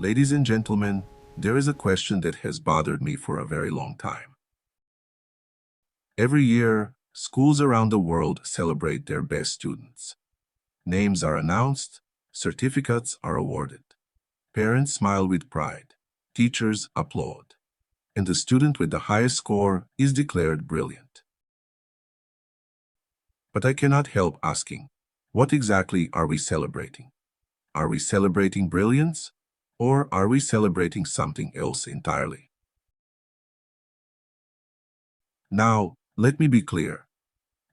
Ladies and gentlemen, there is a question that has bothered me for a very long time. Every year, schools around the world celebrate their best students. Names are announced, certificates are awarded. Parents smile with pride, teachers applaud, and the student with the highest score is declared brilliant. But I cannot help asking, what exactly are we celebrating? Are we celebrating brilliance? Or are we celebrating something else entirely? Now, let me be clear.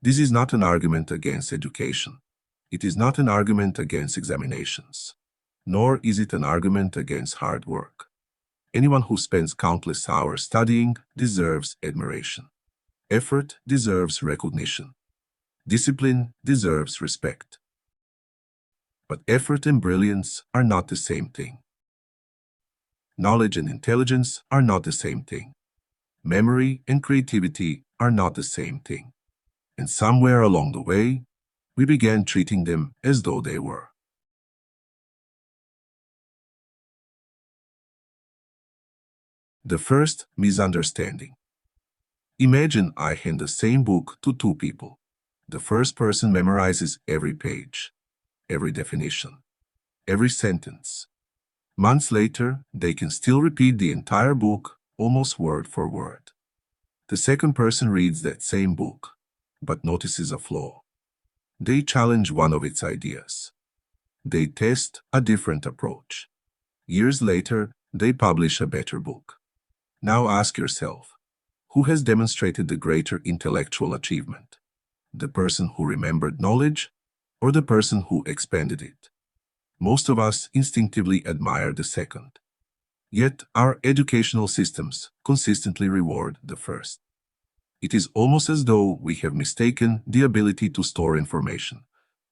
This is not an argument against education. It is not an argument against examinations. Nor is it an argument against hard work. Anyone who spends countless hours studying deserves admiration. Effort deserves recognition. Discipline deserves respect. But effort and brilliance are not the same thing. Knowledge and intelligence are not the same thing. Memory and creativity are not the same thing. And somewhere along the way, we began treating them as though they were. The first misunderstanding. Imagine I hand the same book to two people. The first person memorizes every page, every definition, every sentence. Months later, they can still repeat the entire book, almost word for word. The second person reads that same book, but notices a flaw. They challenge one of its ideas. They test a different approach. Years later, they publish a better book. Now ask yourself, who has demonstrated the greater intellectual achievement? The person who remembered knowledge or the person who expanded it? Most of us instinctively admire the second. Yet our educational systems consistently reward the first. It is almost as though we have mistaken the ability to store information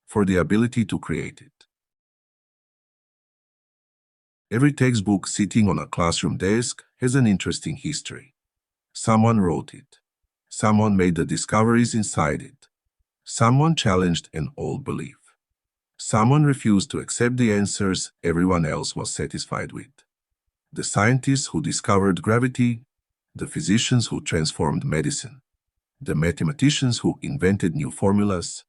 for the ability to create it. Every textbook sitting on a classroom desk has an interesting history. Someone wrote it. Someone made the discoveries inside it. Someone challenged an old belief. Someone refused to accept the answers everyone else was satisfied with. The scientists who discovered gravity, the physicians who transformed medicine, the mathematicians who invented new formulas,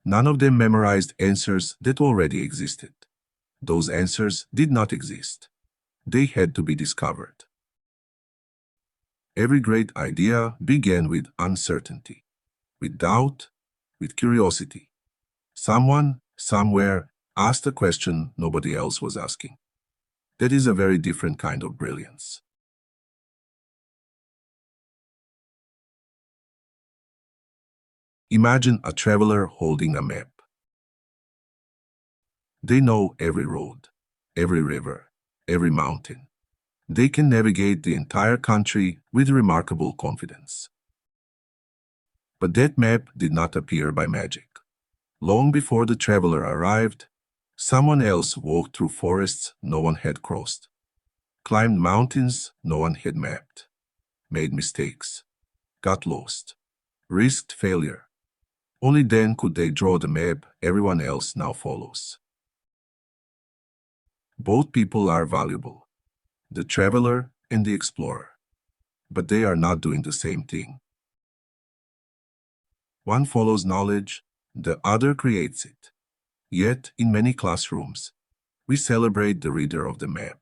none of them memorized answers that already existed. Those answers did not exist. They had to be discovered. Every great idea began with uncertainty, with doubt, with curiosity. Someone, somewhere, asked a question nobody else was asking. That is a very different kind of brilliance. Imagine a traveler holding a map. They know every road, every river, every mountain. They can navigate the entire country with remarkable confidence. But that map did not appear by magic. Long before the traveler arrived, someone else walked through forests no one had crossed, climbed mountains no one had mapped, made mistakes, got lost, risked failure. Only then could they draw the map everyone else now follows. Both people are valuable, the traveler and the explorer, but they are not doing the same thing. One follows knowledge, the other creates it. Yet, in many classrooms, we celebrate the reader of the map,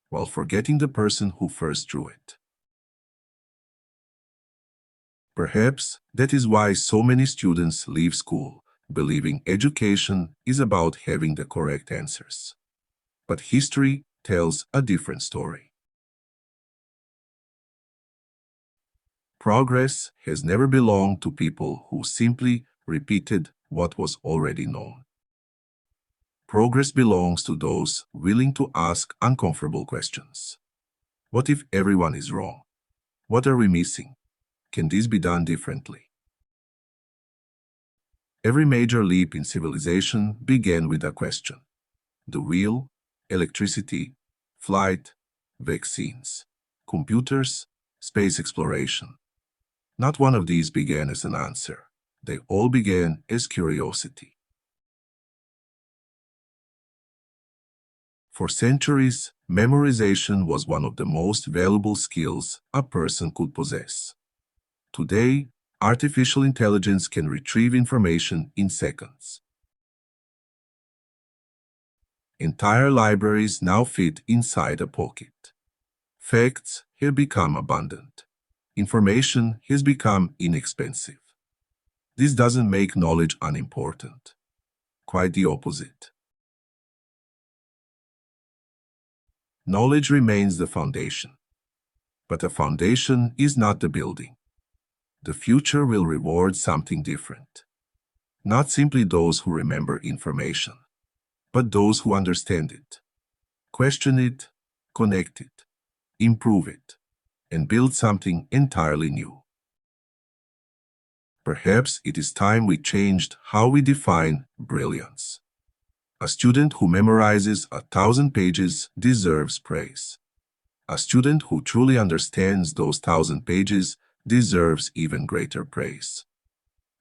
while forgetting the person who first drew it. Perhaps that is why so many students leave school, believing education is about having the correct answers. But history tells a different story. Progress has never belonged to people who simply repeated what was already known. Progress belongs to those willing to ask uncomfortable questions. What if everyone is wrong? What are we missing? Can this be done differently? Every major leap in civilization began with a question. The wheel, electricity, flight, vaccines, computers, space exploration. Not one of these began as an answer. They all began as curiosity. For centuries, memorization was one of the most valuable skills a person could possess. Today, artificial intelligence can retrieve information in seconds. Entire libraries now fit inside a pocket. Facts have become abundant. Information has become inexpensive. This doesn't make knowledge unimportant. Quite the opposite. Knowledge remains the foundation. But a foundation is not the building. The future will reward something different. Not simply those who remember information, but those who understand it, question it, connect it, improve it, and build something entirely new. Perhaps it is time we changed how we define brilliance. A student who memorizes 1,000 pages deserves praise. A student who truly understands those 1,000 pages deserves even greater praise.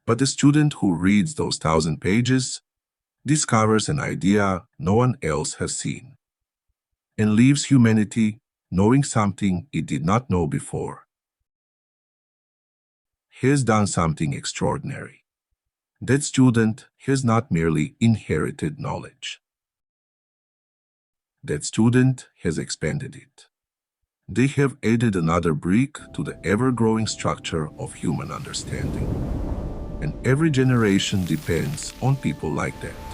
But the student who reads those 1,000 pages discovers an idea no one else has seen and leaves humanity knowing something it did not know before. He has done something extraordinary. That student has not merely inherited knowledge. That student has expanded it. They have added another brick to the ever-growing structure of human understanding. And every generation depends on people like that.